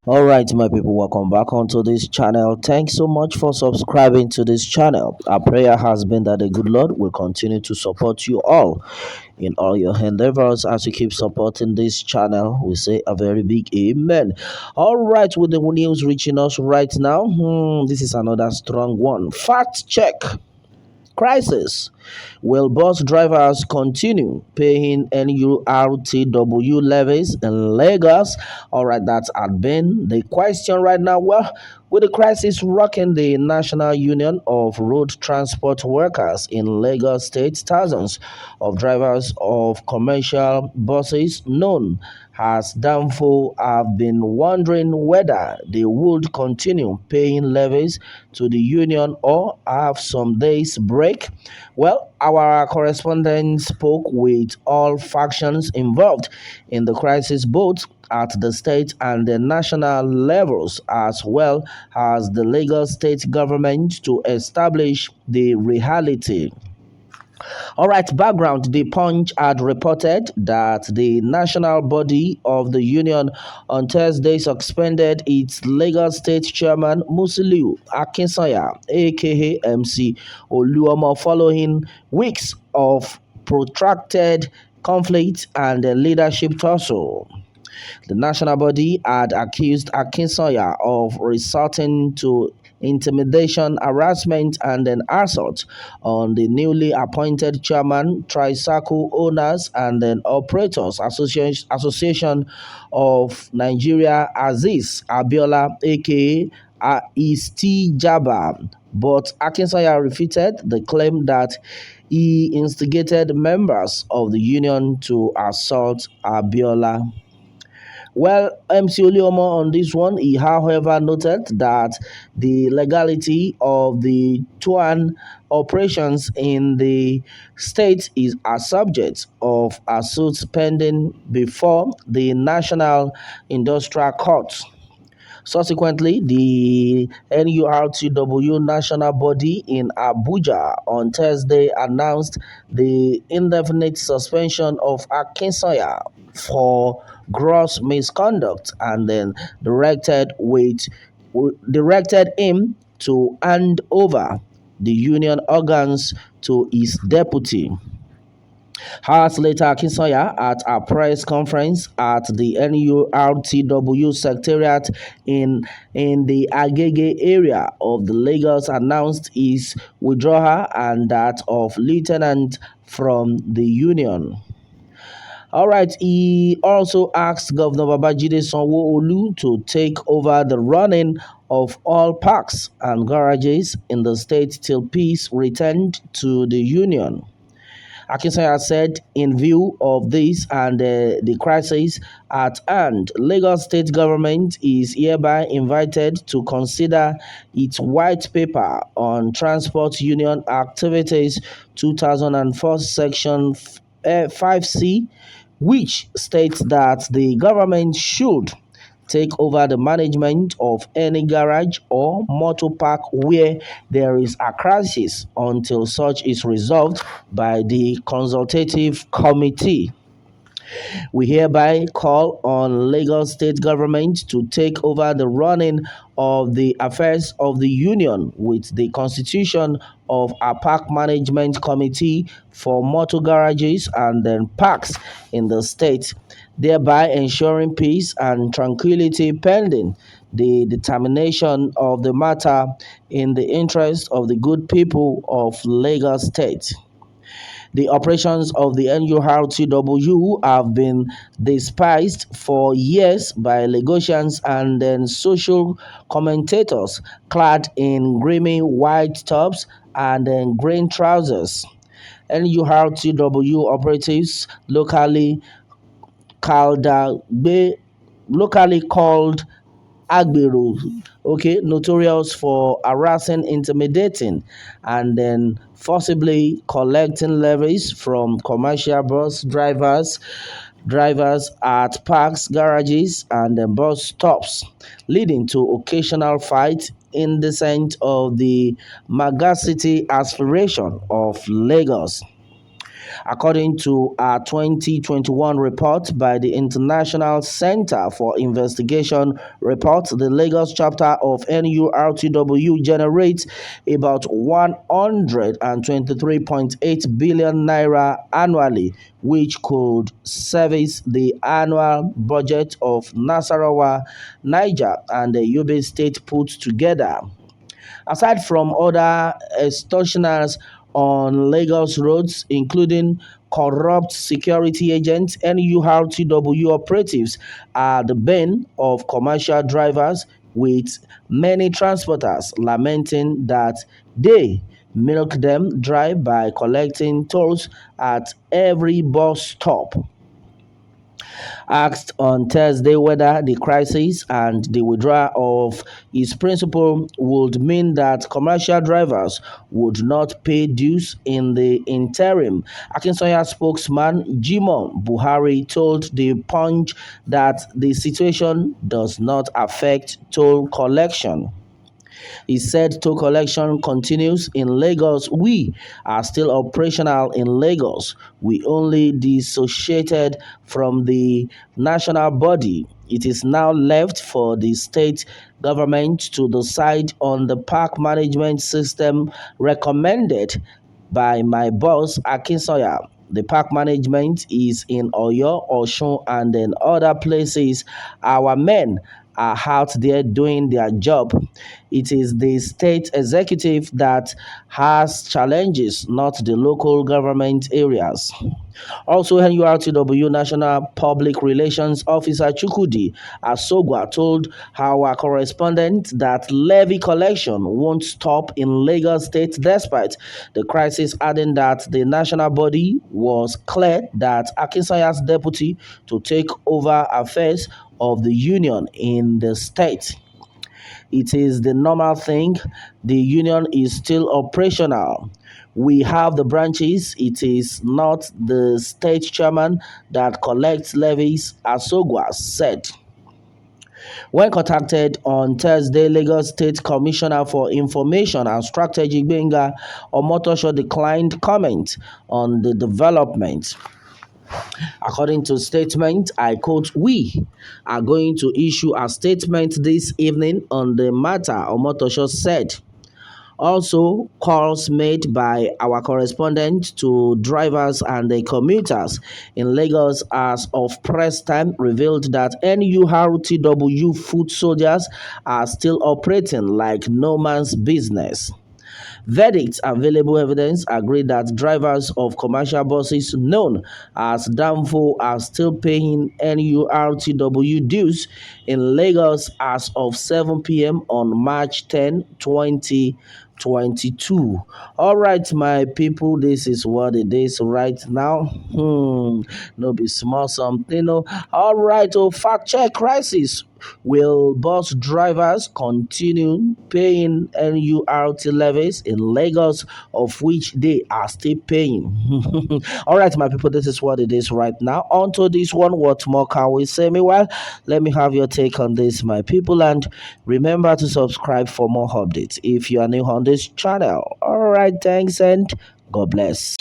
All right, my people, welcome back onto this channel. Thanks so much for subscribing to this channel. Our prayer has been that the good Lord will continue to support you all in all your endeavors as you keep supporting this channel. We say a very big amen. All right, with the news reaching us right now, this is another strong one. Fact check. Crisis. Will bus drivers continue paying NURTW levies in Lagos? All right, that's had been the question right now. Well, with the crisis rocking the National Union of Road Transport Workers in Lagos State, thousands of drivers of commercial buses known as Danfo have been wondering whether they would continue paying levies to the union or have some days break. Well, our correspondent spoke with all factions involved in the crisis, both at the state and the national levels, as well as the Lagos state government, to establish the reality. All right, background. The Punch had reported that the national body of the union on Thursday suspended its Lagos State Chairman Musiliu Akinsanya, aka MC Oluomo, following weeks of protracted conflict and leadership tussle. The national body had accused Akinsanya of resorting to intimidation, harassment, and an assault on the newly appointed chairman, Tricycle Owners and then Operators Association of Nigeria, Aziz Abiola, aka Isti Jaba. But Akinsanya refuted the claim that he instigated members of the union to assault Abiola. Well, MC Oliomo on this one, he however noted that the legality of the Tuan operations in the state is a subject of a suit pending before the National Industrial Court. Subsequently, the NURTW national body in Abuja on Thursday announced the indefinite suspension of Akinsanya for gross misconduct and then directed him to hand over the union organs to his deputy. Hours later, Akinsanya, at a press conference at the NURTW Secretariat in the Agege area of the Lagos, announced his withdrawal and that of lieutenant from the union. All right, he also asked Governor Babajide Sanwo-Olu to take over the running of all parks and garages in the state till peace returned to the union. Akinsanya said, in view of this and the crisis at hand, Lagos state government is hereby invited to consider its white paper on transport union activities 2004 section 5C, which states that the government should take over the management of any garage or motor park where there is a crisis until such is resolved by the consultative committee. We hereby call on Lagos state government to take over the running of the affairs of the union with the constitution of a park management committee for motor garages and then parks in the state, thereby ensuring peace and tranquility pending the determination of the matter in the interest of the good people of Lagos State. The operations of the NURTW have been despised for years by Lagosians and then social commentators clad in grimy white tops and then green trousers. NURTW operatives locally called Agbero, okay, notorious for harassing, intimidating, and then forcibly collecting levies from commercial bus drivers at parks, garages, and then bus stops, leading to occasional fights in descent of the megacity aspiration of Lagos. According to a 2021 report by the International Center for Investigation report, the Lagos chapter of NURTW generates about 123.8 billion naira annually, which could service the annual budget of Nasarawa, Niger, and the Yobe state put together. Aside from other extortioners on Lagos roads, including corrupt security agents, NURTW operatives are the bane of commercial drivers, with many transporters lamenting that they milk them dry by collecting tolls at every bus stop. Asked on Thursday whether the crisis and the withdrawal of his principal would mean that commercial drivers would not pay dues in the interim, Akinsanya spokesman Jimoh Buhari told the Punch that the situation does not affect toll collection. He said toll collection continues in Lagos. We are still operational in Lagos. We only dissociated from the national body. It is now left for the state government to decide on the park management system recommended by my boss Akinsoya. The park management is in Oyo, Osun, and in other places. Our men are out there doing their job. It is the state executive that has challenges, not the local government areas. Also, NURTW National Public Relations Officer Chukwudi Asogwa told our correspondent that levy collection won't stop in Lagos State despite the crisis, adding that the national body was clear that Akinsaya's deputy to take over affairs of the union in the state. It is the normal thing. The union is still operational. We have the branches. It is not the state chairman that collects levies, Asogwa said. When contacted on Thursday, Lagos State Commissioner for Information and Strategy Gbenga Omotosho declined comment on the development. According to statement, I quote, "We are going to issue a statement this evening on the matter," Omotosho said. Also, calls made by our correspondent to drivers and the commuters in Lagos as of press time revealed that NURTW foot soldiers are still operating like no man's business. Verdicts and available evidence agree that drivers of commercial buses known as Danfo are still paying NURTW dues in Lagos as of 7 p.m. on March 10, 2022. All right, my people, this is what it is right now. No be small something. No. All right, fact check crisis. Will bus drivers continue paying NURT levies in Lagos, of which they are still paying? All right, my people, this is what it is right now. On to this one. What more can we say? Meanwhile, let me have your take on this, my people, and remember to subscribe for more updates if you are new on this channel. All right, thanks, and God bless.